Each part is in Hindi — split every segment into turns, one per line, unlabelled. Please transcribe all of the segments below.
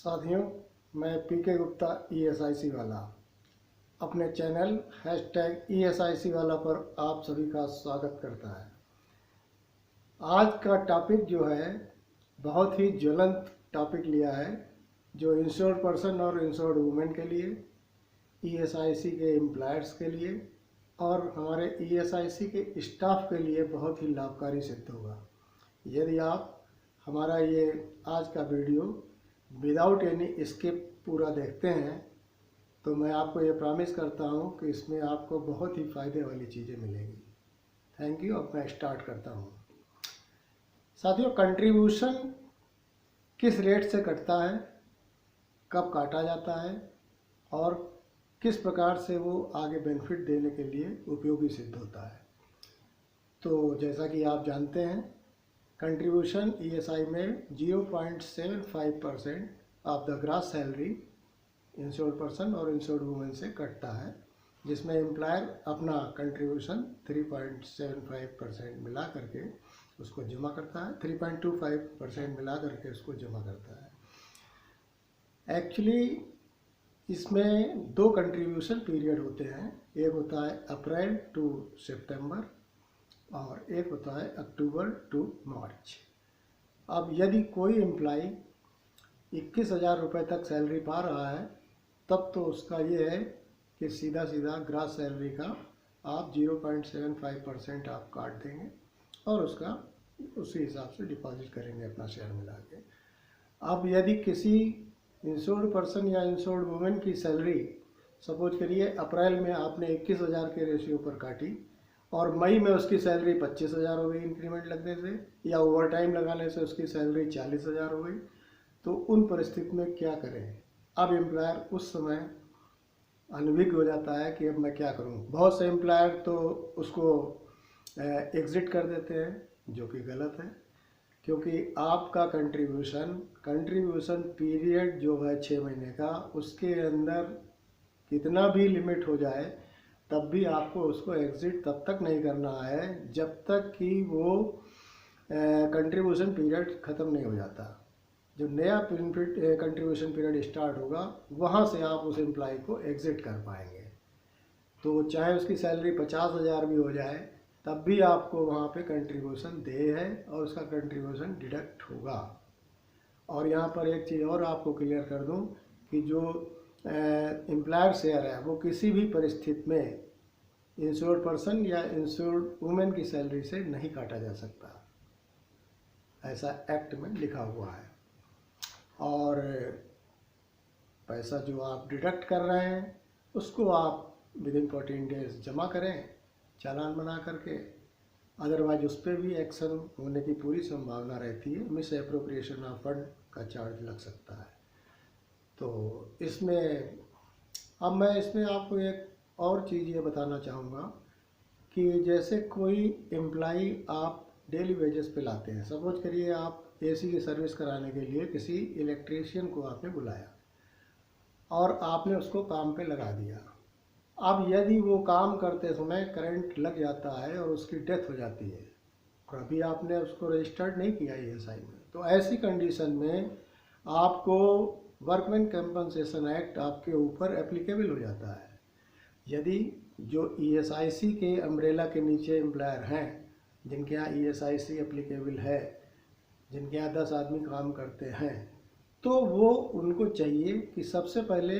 साथियों, मैं पीके गुप्ता ESIC वाला अपने चैनल #ESIC वाला पर आप सभी का स्वागत करता है। आज का टॉपिक जो है बहुत ही ज्वलंत टॉपिक लिया है, जो इंश्योर्ड पर्सन और इंश्योर्ड वुमेन के लिए, ESIC के एम्प्लॉयर्स के लिए और हमारे ESIC के स्टाफ के लिए बहुत ही लाभकारी सिद्ध होगा। यदि आप हमारा ये आज का वीडियो विदाउट एनी स्किप पूरा देखते हैं तो मैं आपको ये प्रॉमिस करता हूँ कि इसमें आपको बहुत ही फ़ायदे वाली चीज़ें मिलेंगी। Thank you. अब मैं स्टार्ट करता हूँ। साथियों, कंट्रीब्यूशन किस रेट से कटता है, कब काटा जाता है और किस प्रकार से वो आगे बेनिफिट देने के लिए उपयोगी सिद्ध होता है। तो जैसा कि आप जानते हैं, कंट्रीब्यूशन ESI में 0.75% of the gross salary insured person और इंश्योर्ड वुमेन से कटता है, जिसमें एम्प्लॉयर अपना कंट्रीब्यूशन 3.75% मिला करके उसको जमा करता है, 3.25% मिला करके उसको जमा करता है। एक्चुअली इसमें दो कंट्रीब्यूशन पीरियड होते हैं, एक होता है अप्रैल टू सितंबर और एक होता है अक्टूबर टू मार्च। अब यदि कोई एम्प्लॉई 21,000 रुपये तक सैलरी पा रहा है, तब तो उसका ये है कि सीधा सीधा ग्रॉस सैलरी का आप 0.75% आप काट देंगे और उसका उसी हिसाब से डिपॉजिट करेंगे अपना शेयर मिला के। अब यदि किसी इंश्योर्ड पर्सन या इंश्योर्ड वुमेन की सैलरी सपोज करिए अप्रैल में आपने 21,000 के रेशियो पर काटी और मई में उसकी सैलरी 25,000 हो गई इंक्रीमेंट लगने से, या ओवर टाइम लगाने से उसकी सैलरी 40,000 हो गई, तो उन परिस्थिति में क्या करें। अब एम्प्लॉयर उस समय अनभिज्ञ हो जाता है कि अब मैं क्या करूं। बहुत से एम्प्लॉयर तो उसको एग्जिट कर देते हैं, जो कि गलत है, क्योंकि आपका कंट्रीब्यूशन पीरियड जो है 6 महीने का, उसके अंदर कितना भी लिमिट हो जाए तब भी आपको उसको एग्जिट तब तक नहीं करना है जब तक कि वो कंट्रीब्यूशन पीरियड ख़त्म नहीं हो जाता। जो नया कंट्रीब्यूशन पीरियड स्टार्ट होगा वहाँ से आप उस एम्प्लॉय को एग्जिट कर पाएंगे। तो चाहे उसकी सैलरी 50,000 भी हो जाए तब भी आपको वहाँ पे कंट्रीब्यूशन दे है और उसका कंट्रीब्यूशन डिडक्ट होगा। और यहाँ पर एक चीज़ और आपको क्लियर कर दूँ कि जो एम्प्लॉयर शेयर है वो किसी भी परिस्थिति में इंश्योर्ड पर्सन या इंश्योर्ड वुमेन की सैलरी से नहीं काटा जा सकता, ऐसा एक्ट में लिखा हुआ है। और पैसा जो आप डिडक्ट कर रहे हैं उसको आप विदिन 14 डेज जमा करें चालान बना करके, अदरवाइज उस पर भी एक्शन होने की पूरी संभावना रहती है। मिस एप्रोप्रिएशन ऑफ फंड का चार्ज लग सकता है। तो इसमें अब मैं इसमें आपको एक और चीज़ ये बताना चाहूँगा कि जैसे कोई एम्प्लाई आप डेली वेजेस पे लाते हैं, सपोज करिए आप AC की सर्विस कराने के लिए किसी इलेक्ट्रीशियन को आपने बुलाया और आपने उसको काम पे लगा दिया। अब यदि वो काम करते समय करंट लग जाता है और उसकी डेथ हो जाती है और अभी आपने उसको रजिस्टर्ड नहीं किया ESI में, तो ऐसी कंडीशन में आपको वर्कमैन कंपनसेशन एक्ट आपके ऊपर एप्लीकेबल हो जाता है। यदि जो ESIC के अम्ब्रेला के नीचे एम्प्लॉयर हैं, जिनके यहाँ ESIC एप्लीकेबल है, जिनके यहाँ 10 आदमी काम करते हैं, तो वो उनको चाहिए कि सबसे पहले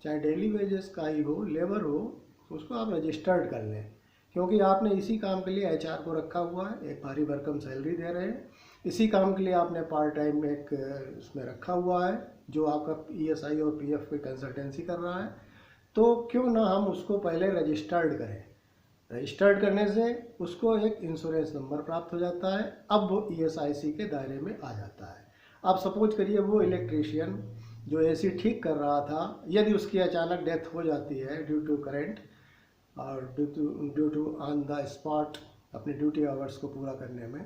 चाहे डेली वेजेस का ही हो, लेबर हो, उसको आप रजिस्टर्ड कर लें, क्योंकि आपने इसी काम के लिए HR को रखा हुआ है, एक भारी भरकम सैलरी दे रहे हैं। इसी काम के लिए आपने पार्ट टाइम में एक उसमें रखा हुआ है जो आपका ESI और PF की कंसल्टेंसी कर रहा है, तो क्यों ना हम उसको पहले रजिस्टर्ड करें। रजिस्टर्ड करने से उसको एक इंश्योरेंस नंबर प्राप्त हो जाता है, अब वो ESIC के दायरे में आ जाता है। अब सपोज करिए वो इलेक्ट्रीशियन जो AC ठीक कर रहा था, यदि उसकी अचानक डेथ हो जाती है ड्यू टू करंट और due to on the spot अपने ड्यूटी आवर्स को पूरा करने में,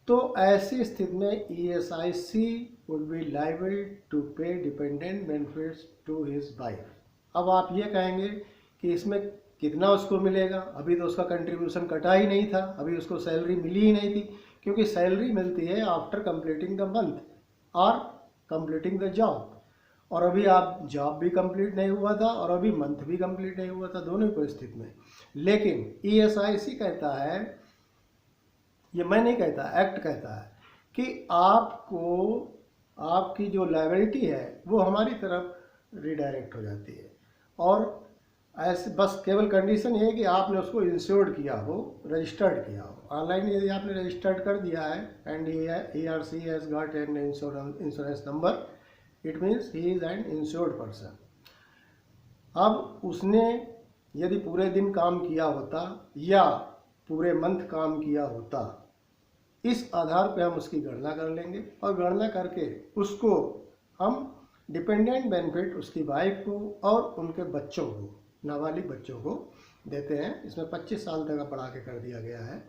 तो ऐसी स्थिति में ESIC would be liable to pay dependent benefits to his wife. अब आप ये कहेंगे कि इसमें कितना उसको मिलेगा, अभी तो उसका कंट्रीब्यूशन कटा ही नहीं था, अभी उसको सैलरी मिली ही नहीं थी, क्योंकि सैलरी मिलती है आफ्टर कंप्लीटिंग द मंथ और कंप्लीटिंग द जॉब। और अभी आप जॉब भी कंप्लीट नहीं हुआ था और अभी मंथ भी कंप्लीट नहीं हुआ था, दोनों ही परिस्थिति में। लेकिन ईएसआईसी कहता है, ये मैं नहीं कहता, एक्ट कहता है कि आपको आपकी जो लायबिलिटी है वो हमारी तरफ रिडायरेक्ट हो जाती है। और ऐसे बस केवल कंडीशन ये है कि आपने उसको इंश्योर्ड किया हो, रजिस्टर्ड किया हो। ऑनलाइन यदि आपने रजिस्टर्ड कर दिया है and he R C has got an insurance number, it means he is an insured person. अब उसने यदि पूरे दिन काम किया होता या पूरे मंथ काम किया होता, इस आधार पे हम उसकी गणना कर लेंगे और गणना करके उसको हम डिपेंडेंट बेनिफिट उसकी वाइफ को और उनके बच्चों को, नाबालिग बच्चों को देते हैं। इसमें 25 साल तक बढ़ा के कर दिया गया है।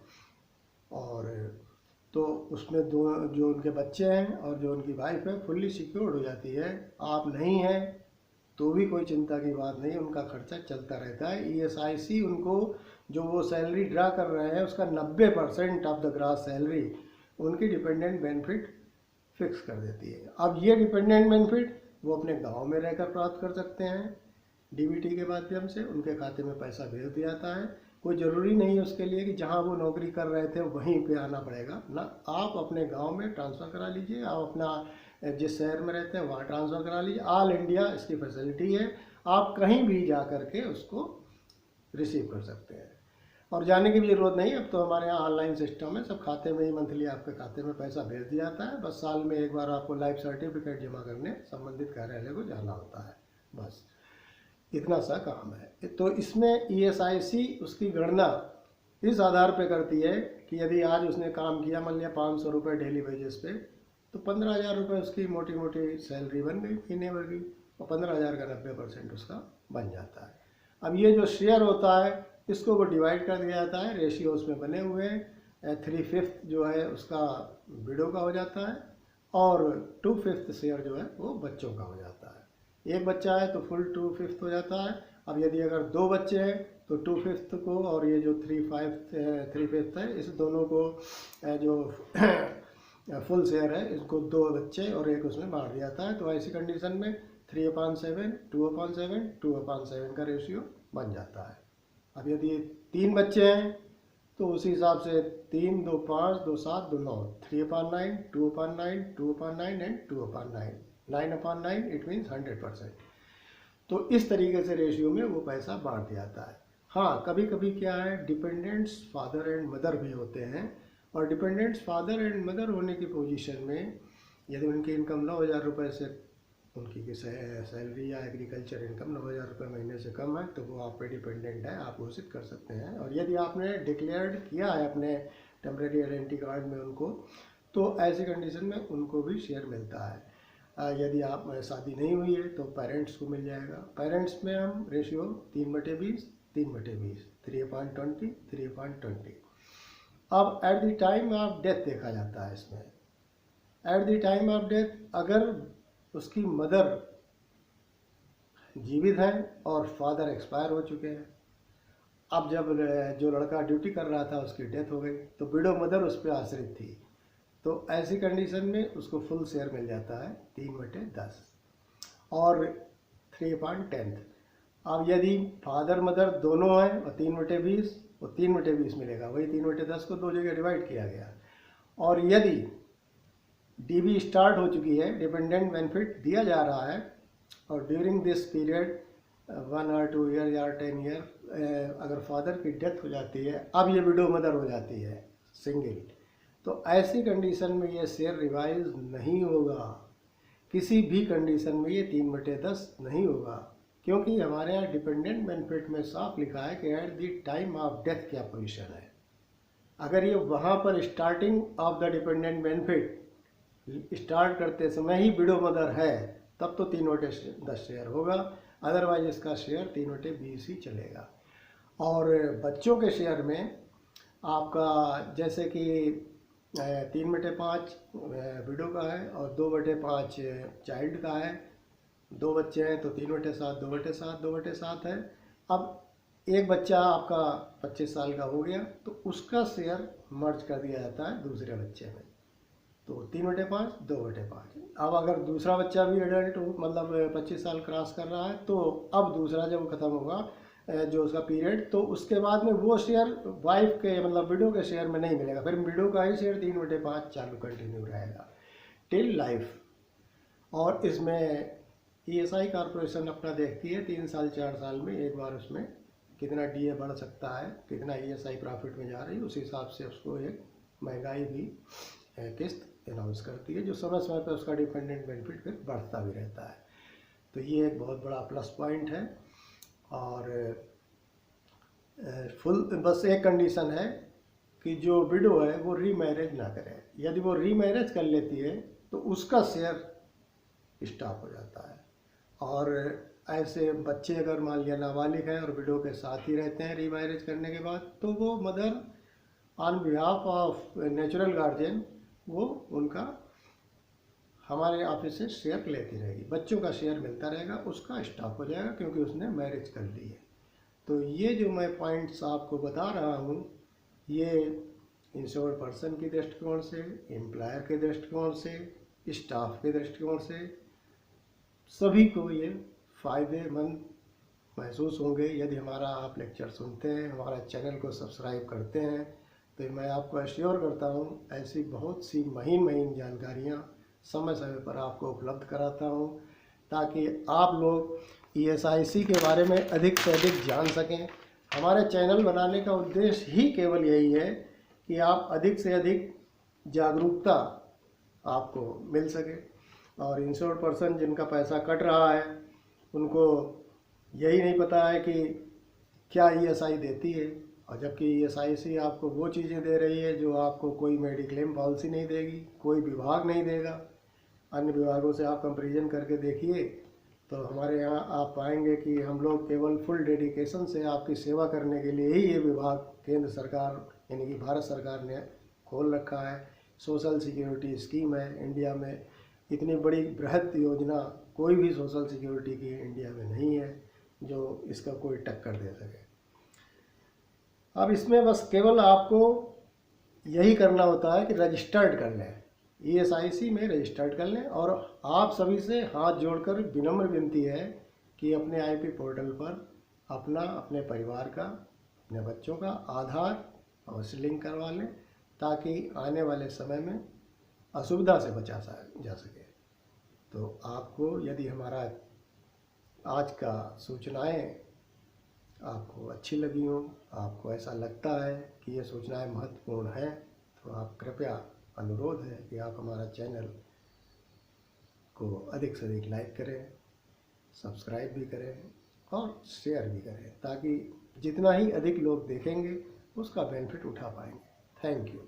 और तो उसमें दो जो उनके बच्चे हैं और जो उनकी वाइफ है फुल्ली सिक्योर्ड हो जाती है। आप नहीं हैं तो भी कोई चिंता की बात नहीं, उनका खर्चा चलता रहता है। ईएसआईसी उनको जो वो सैलरी ड्रा कर रहे हैं उसका 90% ऑफ द ग्रॉस सैलरी उनकी डिपेंडेंट बेनिफिट फिक्स कर देती है। अब ये डिपेंडेंट बेनिफिट वो अपने गांव में रहकर प्राप्त कर सकते हैं, डीबीटी के माध्यम से उनके खाते में पैसा भेज दिया जाता है। कोई ज़रूरी नहीं है उसके लिए कि जहां वो नौकरी कर रहे थे वहीं पे आना पड़ेगा ना, आप अपने गांव में ट्रांसफ़र करा लीजिए, आप अपना जिस शहर में रहते हैं वहाँ ट्रांसफ़र करा लीजिए। ऑल इंडिया इसकी फैसिलिटी है, आप कहीं भी जा कर के उसको रिसीव कर सकते हैं और जाने की भी ज़रूरत नहीं। अब तो हमारे यहाँ ऑनलाइन सिस्टम है, सब खाते में ही मंथली आपके खाते में पैसा भेज दिया जाता है। बस साल में एक बार आपको लाइफ सर्टिफिकेट जमा करने संबंधित कार्यालय को जाना होता है, बस इतना सा काम है। तो इसमें ईएसआईसी उसकी गणना इस आधार पे करती है कि यदि आज उसने काम किया, मान लिया 500 रुपये डेली वेजेस पे, तो 15,000 रुपये उसकी मोटी मोटी सैलरी बन गई महीने भर की, और 15,000 का 90% उसका बन जाता है। अब ये जो शेयर होता है इसको वो डिवाइड कर दिया जाता है, रेशियो उसमें बने हुए हैं। 3/5 जो है उसका विडो का हो जाता है और 2/5 शेयर जो है वो बच्चों का हो जाता है। एक बच्चा है तो फुल 2/5 हो जाता है। अब यदि अगर 2 बच्चे हैं तो 2/5 को और ये जो 3/5 है, इस दोनों को जो फुल शेयर है इसको 2 बच्चे और एक उसमें बांट दिया जाता है। तो ऐसी कंडीशन में 3/7, 2/7, 2/7 का रेशियो बन जाता है। अब यदि 3 बच्चे हैं तो उसी हिसाब से 3, 2, 5, 2, 7, 2, 9, 3/9, 2/9, 2/9 एंड 2/9, 9/9, इट मीन्स 100%। तो इस तरीके से रेशियो में वो पैसा बांट दिया जाता है। हाँ, कभी कभी क्या है, डिपेंडेंट्स फादर एंड मदर भी होते हैं और डिपेंडेंट्स फादर एंड मदर होने की पोजीशन में यदि उनकी इनकम 9,000 रुपये से उनकी सैलरी या एग्रीकल्चर इनकम 9,000 रुपये महीने से कम है तो वो आप पे डिपेंडेंट है, आप घोषित कर सकते हैं। और यदि आपने डिक्लेयर्ड किया है अपने टेम्प्रेरी आइडेंटिटी कार्ड में उनको, तो ऐसी कंडीशन में उनको भी शेयर मिलता है। यदि आप शादी नहीं हुई है तो पेरेंट्स को मिल जाएगा। पेरेंट्स में हम रेशियो 3/20, 3/20, 3/20, 3/20। अब at the time of death देखा जाता है इसमें। At the time of death अगर उसकी मदर जीवित हैं और फादर एक्सपायर हो चुके हैं, अब जब जो लड़का ड्यूटी कर रहा था उसकी डेथ हो गई तो विडो मदर उस पर आश्रित थी, तो ऐसी कंडीशन में उसको फुल शेयर मिल जाता है 3/10 और 3/10। अब यदि फादर मदर दोनों हैं और 3/20, वो 3/20 मिलेगा, वही 3/10 को 2 जगह डिवाइड किया गया। और यदि डीबी स्टार्ट हो चुकी है, डिपेंडेंट बेनिफिट दिया जा रहा है और ड्यूरिंग दिस पीरियड 1 और 2 ईयर या 10 ईयर अगर फादर की डेथ हो जाती है, अब ये विडो मदर हो जाती है सिंगल, तो ऐसी कंडीशन में ये शेयर रिवाइज नहीं होगा। किसी भी कंडीशन में ये 3/10 नहीं होगा, क्योंकि हमारे यहाँ डिपेंडेंट बेनिफिट में साफ लिखा है कि at the time of death क्या पोजीशन है। अगर ये वहाँ पर starting of the dependent benefit start करते समय ही विडो मदर है तब तो 3/10 शेयर होगा, अदरवाइज इसका शेयर 3/20 ही चलेगा। और बच्चों के शेयर में आपका जैसे कि 3/5 विडो का है और 2/5 चाइल्ड का है। 2 बच्चे हैं तो 3/7, 2/7, 2/7 है। अब एक बच्चा आपका 25 साल का हो गया तो उसका शेयर मर्ज कर दिया जाता है दूसरे बच्चे में। तो 3/5, 2/5। अब अगर दूसरा बच्चा भी एडल्ट हो, मतलब 25 साल क्रॉस कर रहा है, तो अब दूसरा जब ख़त्म होगा जो उसका पीरियड, तो उसके बाद में वो शेयर वाइफ के मतलब विडो के शेयर में नहीं मिलेगा, फिर विडो का ही शेयर 3/5 चालू कंटिन्यू रहेगा टिल लाइफ। और इसमें ईएसआई कॉरपोरेशन अपना देखती है 3 साल 4 साल में एक बार उसमें कितना डीए बढ़ सकता है, कितना ईएसआई प्रॉफिट में जा रही है, उस हिसाब से उसको एक महंगाई भी किस्त अनाउंस करती है, जो समय समय पर उसका डिपेंडेंट बेनिफिट फिर बढ़ता भी रहता है। तो ये एक बहुत बड़ा प्लस पॉइंट है। और फुल बस एक कंडीशन है कि जो विडो है वो रीमैरिज ना करे। यदि वो रीमैरिज कर लेती है तो उसका शेयर स्टॉप हो जाता है। और ऐसे बच्चे अगर मान लिया नाबालिग है और विडो के साथ ही रहते हैं रीमैरिज करने के बाद, तो वो mother on behalf of natural guardian वो उनका हमारे ऑफिस से शेयर लेती रहेगी, बच्चों का शेयर मिलता रहेगा, उसका स्टॉप हो जाएगा क्योंकि उसने मैरिज कर ली है। तो ये जो मैं पॉइंट्स आपको बता रहा हूँ, ये इंश्योर्ड पर्सन की दृष्टिकोण से, एम्प्लॉयर के दृष्टिकोण से, स्टाफ के दृष्टिकोण से सभी को ये फ़ायदेमंद महसूस होंगे यदि हमारा आप लेक्चर सुनते हैं, हमारा चैनल को सब्सक्राइब करते हैं। तो मैं आपको एश्योर करता हूँ ऐसी बहुत सी महीन जानकारियाँ समय समय पर आपको उपलब्ध कराता हूँ, ताकि आप लोग ईएसआईसी के बारे में अधिक से अधिक जान सकें। हमारे चैनल बनाने का उद्देश्य ही केवल यही है कि आप अधिक से अधिक जागरूकता आपको मिल सके। और इंश्योर्ड पर्सन जिनका पैसा कट रहा है उनको यही नहीं पता है कि क्या ईएसआई देती है, और जबकि ईएसआईसी आपको वो चीज़ें दे रही है जो आपको कोई मेडिक्लेम पॉलिसी नहीं देगी, कोई विभाग नहीं देगा। अन्य विभागों से आप कंपैरिजन करके देखिए तो हमारे यहाँ आप पाएंगे कि हम लोग केवल फुल डेडिकेशन से आपकी सेवा करने के लिए ही ये विभाग केंद्र सरकार यानी कि भारत सरकार ने खोल रखा है। सोशल सिक्योरिटी स्कीम है इंडिया में, इतनी बड़ी बृहद योजना कोई भी सोशल सिक्योरिटी की इंडिया में नहीं है जो इसका कोई टक्कर दे सके। अब इसमें बस केवल आपको यही करना होता है कि रजिस्टर्ड कर लें, ईएसआईसी में रजिस्टर्ड कर लें। और आप सभी से हाथ जोड़कर विनम्र विनती है कि अपने आईपी पोर्टल पर अपना, अपने परिवार का, अपने बच्चों का आधार अवश्य लिंक करवा लें, ताकि आने वाले समय में असुविधा से बचा जा सके। तो आपको यदि हमारा आज का सूचनाएं आपको अच्छी लगी हो, आपको ऐसा लगता है कि ये सूचनाएं महत्वपूर्ण हैं, तो आप कृपया अनुरोध है कि आप हमारा चैनल को अधिक से अधिक लाइक करें, सब्सक्राइब भी करें और शेयर भी करें, ताकि जितना ही अधिक लोग देखेंगे उसका बेनिफिट उठा पाएंगे। Thank you.